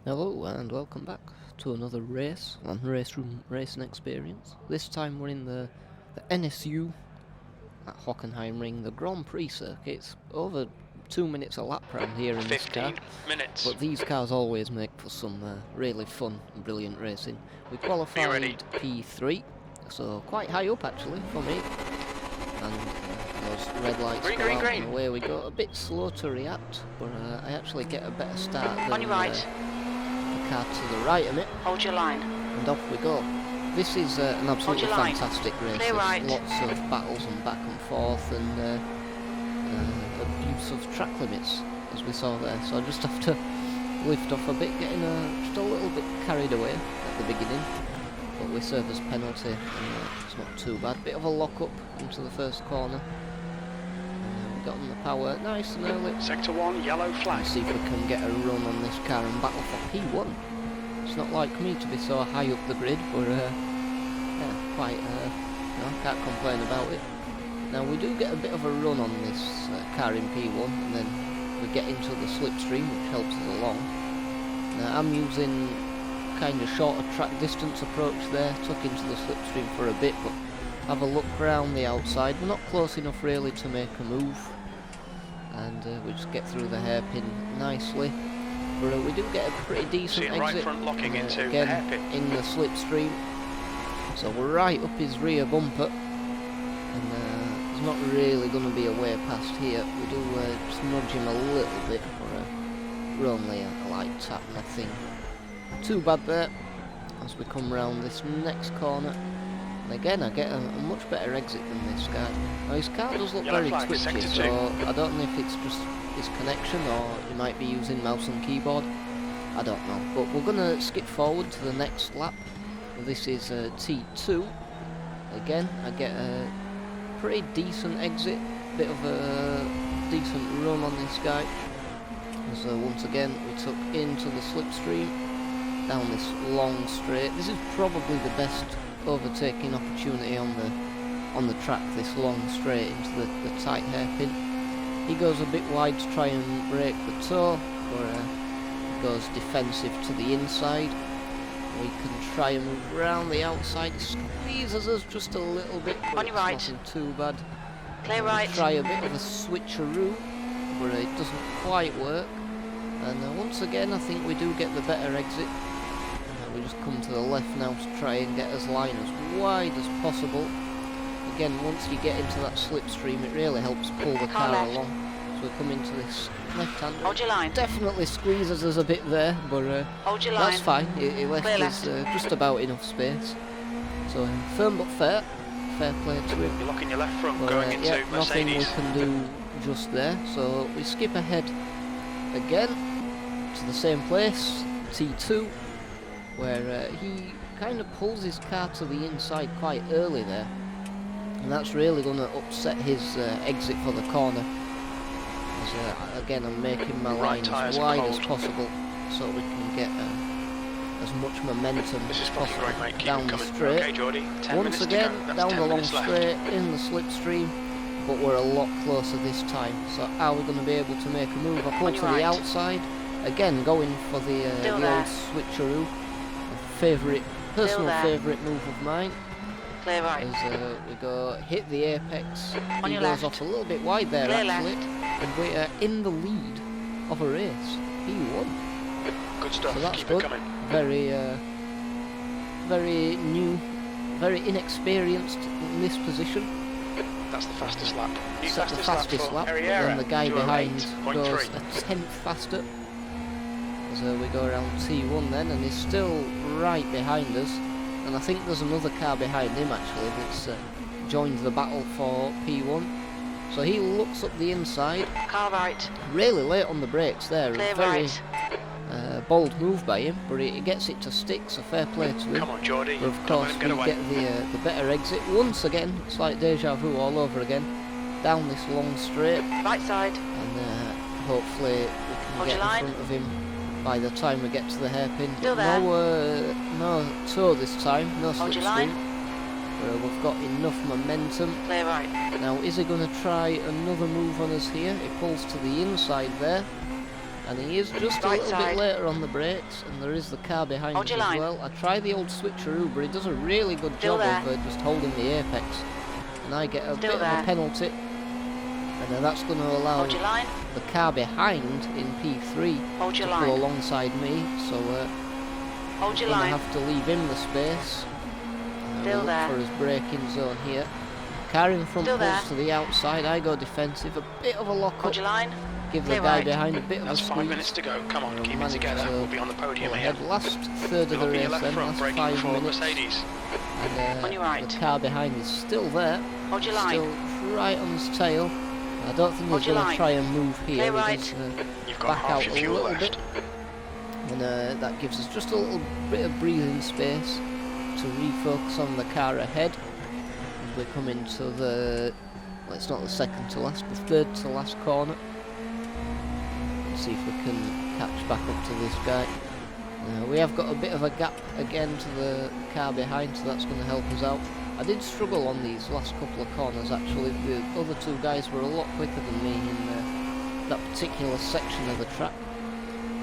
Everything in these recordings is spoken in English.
Hello and welcome back to another race on Raceroom Racing Experience. This time we're in the NSU at Hockenheimring, the Grand Prix circuit. It's over 2 minutes a lap round here in this car. 15 minutes. But these cars always make for some really fun and brilliant racing. We qualified P3, so quite high up actually for me. And those red lights green, go green, out green. and away we go. A bit slow to react, but I actually get a better start than On your right. the car to the right of it. Hold your line. And off we go. This is an absolutely fantastic race. Clear right. Lots of battles and back and forth and abuse of track limits, as we saw there. So I just have to lift off a bit, getting just a little bit carried away at the beginning. But we serve as penalty, and it's not too bad. Bit of a lock up into the first corner. We got on the power nice and early. Sector 1, yellow flag. See if we can get a run on this car and battle for P1. It's not like me to be so high up the grid, but yeah, quite, can't complain about it. Now we do get a bit of a run on this car in P1, and then we get into the slipstream, which helps us along. Now I'm using kind of shorter track distance approach there, tuck into the slipstream for a bit, but have a look round the outside. We're not close enough really to make a move, and we just get through the hairpin nicely. But we do get a pretty decent exit right front locking into again the hairpin. in the slipstream. So we're right up his rear bumper, and there's not really going to be a way past here. We do just nudge him a little bit, but we're only a light tap, nothing too bad there. As we come round this next corner, and again I get a much better exit than this guy. Now his car does look Yellow very flag, twitchy, sector so 2. I don't know if it's just his connection or he might be using mouse and keyboard. I don't know, but we're going to skip forward to the next lap. This is T2. Again, I get a pretty decent exit, bit of a decent run on this guy. So once again we took into the slipstream, down this long straight. This is probably the best overtaking opportunity on the track, this long straight into the tight hairpin. He goes a bit wide to try and break the toe, or goes defensive to the inside. We can try and move around the outside. He squeezes us just a little bit, but on your right. nothing too bad. Clear right. Try a bit of a switcheroo, but it doesn't quite work. And once again, I think we do get the better exit. We just come to the left now to try and get his line as wide as possible. Again, once you get into that slipstream, it really helps pull the car along. So we come into this left-hand. Hold your line. Definitely squeezes us a bit there, but Hold your line. that's fine. He left us just about enough space. So firm but fair. Fair play to him. You're locking your left front, But, going into yeah, nothing we Mercedes. can do just there. So we skip ahead again to the same place, T2, where he kind of pulls his car to the inside quite early there, and that's really going to upset his exit for the corner. As, again, I'm making my line as wide as possible so we can get as much momentum This is as fucking possible great, mate. Keep down it the coming. straight. Okay, Geordie. 10 Once minutes again, to go. That's down 10 the long minutes left. straight in the slipstream, but we're a lot closer this time. So are we going to be able to make a move? I pull On to your the right. outside, again going for the Still old there. switcheroo. Personal there. favourite move of mine. Clear right. As we go hit the apex. On He your goes left. off a little bit wide there Clear actually, left. and we are in the lead of a race. He won. Good stuff. So that's Keep good. it coming. Very new, very inexperienced in this position. That's the fastest lap. New Set the fastest for lap, Herrera. and the guy behind 208.3. goes a tenth faster. So we go around T1 then, and he's still right behind us. And I think there's another car behind him actually that's joined the battle for P1. So he looks up the inside, Car right. really late on the brakes there. Clear Very right. bold move by him, but he gets it to stick, so fair play to him. Come on, Geordie. But of Don't course let we him get away. get the better exit once again. It's like deja vu all over again. Down this long straight, Right side. and hopefully we can Hold get your in line. front of him by the time we get to the hairpin. Still there. No toe this time, no Hold your slipstream. line. We've got enough momentum. Clear right. Now is he going to try another move on us here? He pulls to the inside there, And he is just a Right little side. bit later on the brakes, and there is the car behind Hold us your as line. well. I try the old switcheroo, but he does a really good Still job of there. just holding the apex. And I get a Still bit of there. a penalty. And then that's going to allow Hold your line. the car behind in P3 Hold to your pull line. alongside me. So Hold your I'm going to line. have to leave him the space. Still Look there. for his braking zone here. Car in front Still pulls there. to the outside. I go defensive. A bit of a lock up. Hold your line. Give the Clear guy right. behind a bit of That's a 5 squeeze. minutes to go. Come on, We'll keep it manage together. to We'll be on the podium pull here. ahead. Last third of the Look at your race left then, front, last braking 5 for minutes. Mercedes. And On your right. the car behind is still there. Hold your line. Still right on his tail. I don't think Hold he's your going to line. try and move here. Clear He right. does, You've got back half out your a fuel little left. bit. And that gives us just a little bit of breathing space to refocus on the car ahead. And we come into the, well, it's not the second to last, the third to last corner. Let's see if we can catch back up to this guy. We have got a bit of a gap again to the car behind, so that's going to help us out. I did struggle on these last couple of corners actually. The other two guys were a lot quicker than me in that particular section of the track.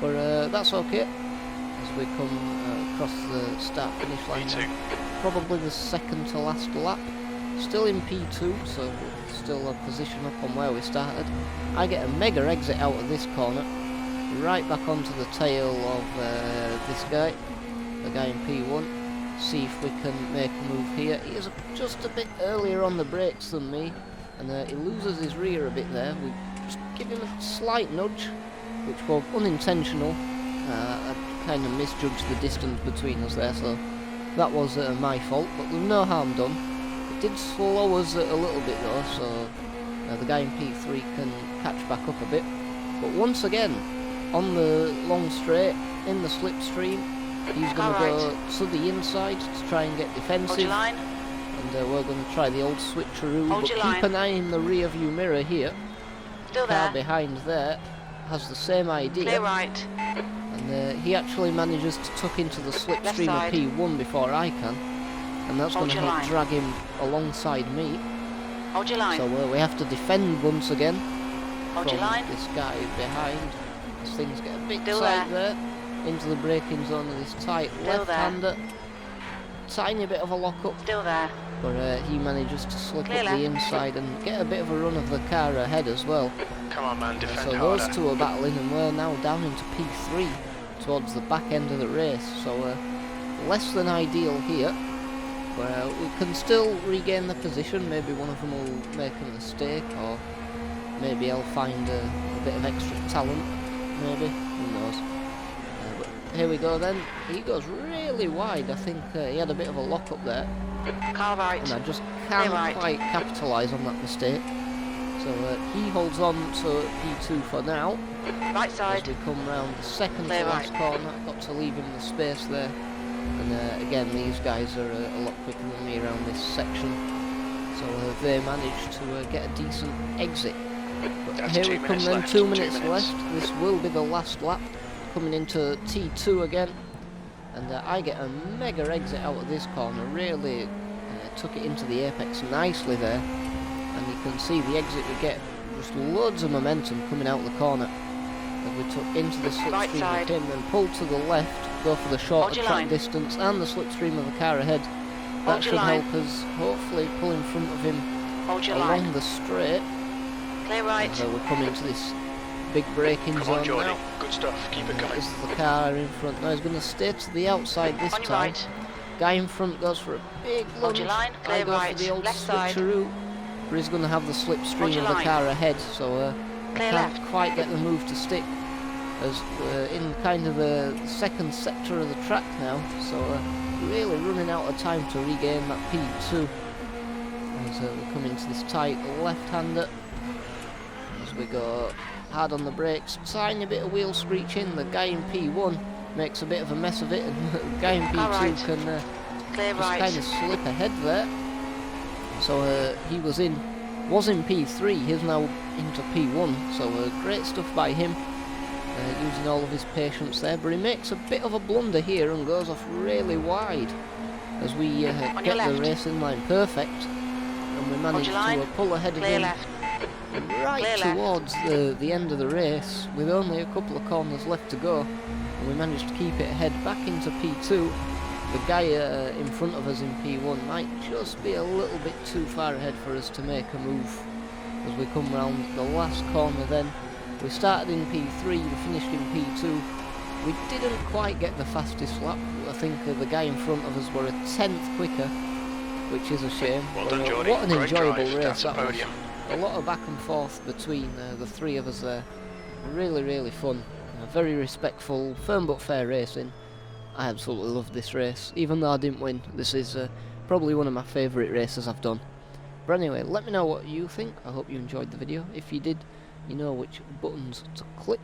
But that's okay, as we come across the start-finish line. P2. Probably the second to last lap. Still in P2, so still a position up on where we started. I get a mega exit out of this corner, right back onto the tail of this guy, the guy in P1. See if we can make a move here. He is just a bit earlier on the brakes than me, and he loses his rear a bit there. We just give him a slight nudge, which was unintentional. I kind of misjudged the distance between us there, so that was my fault, but there's no harm done. It did slow us a little bit though, so the guy in P3 can catch back up a bit. But once again, on the long straight, in the slipstream, he's going to go to the inside to try and get defensive. Hold your line. And we're going to try the old switcheroo, Hold but your keep line. an eye in the rear view mirror here. Still Car there. behind there has the same idea. Clear right. And he actually manages to tuck into the slipstream of side. P1 before I can, and that's going Hold to your help line. drag him alongside me. Hold your line. So we have to defend once again Hold from your line. this guy behind. As things get a bit Still tight there, into the braking zone of this tight Still there. left-hander. Tiny bit of a lock-up, Still there. but he manages to slip Clear up left. the inside and get a bit of a run of the car ahead as well. Come on, man. Defend So harder. those two are battling, and we're now down into P3 towards the back end of the race. So less than ideal here, but we can still regain the position. Maybe one of them will make a mistake, or maybe I'll find a bit of extra talent. Maybe, who knows? But here we go then. He goes really wide. I think he had a bit of a lock up there, Car right. and I just can't right. quite capitalise on that mistake. So he holds on to P2 for now. Right As side. we come round the second Clear to last right. corner, I've got to leave him the space there. And again, these guys are a lot quicker than me around this section, so they managed to get a decent exit. But That's here 2 we come minutes then, left, 2 2 minutes minutes. left. This will be the last lap, coming into T2 again. And I get a mega exit out of this corner, really took it into the apex nicely there. And you can see the exit we get, just loads of momentum coming out the corner. And we took into the Right slipstream side. with him, then pulled to the left, go for the shorter Hold your track line. distance and the slipstream of the car ahead. Hold That your should line. help us hopefully pull in front of him Hold your along line. the straight. Clear right. So we're coming into this big braking Come zone on, Jordy. now. Good stuff. Keep it coming. This is the car in front now. He's going to stay to the outside this On your time. right. Guy in front goes for a big Hold lunge. your line. I Clear go right. for the old Left side. switcheroo, but he's going to have the slipstream Hold of your the line. car ahead, so Clear can't left. quite get the move to stick. As we're in kind of the second sector of the track now, so really running out of time to regain that P2. As we come into this tight left-hander, as we go hard on the brakes, tiny bit of wheel screeching. The guy in P1 makes a bit of a mess of it, and the guy in P2 right. can Clear just right. kind of slip ahead there. So he was in P3, he's now into P1, so great stuff by him, using all of his patience there, but he makes a bit of a blunder here and goes off really wide as we get your the left. racing line perfect, and we manage your line. to pull ahead of Clear him left. And right Clear left. towards the end of the race, with only a couple of corners left to go, and we managed to keep it ahead back into P2. The guy in front of us in P1 might just be a little bit too far ahead for us to make a move as we come round the last corner then. We started in P3, we finished in P2. We didn't quite get the fastest lap. I think the guy in front of us were a 10th quicker, which is a shame. Well done, But, Geordie. what an Great enjoyable drive. race That's a that was. podium. A lot of back and forth between the three of us there. Really fun. Very respectful, firm but fair racing. I absolutely loved this race. Even though I didn't win, this is probably one of my favourite races I've done. But anyway, let me know what you think. I hope you enjoyed the video. If you did, you know which buttons to click.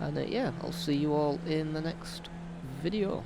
And yeah, I'll see you all in the next video.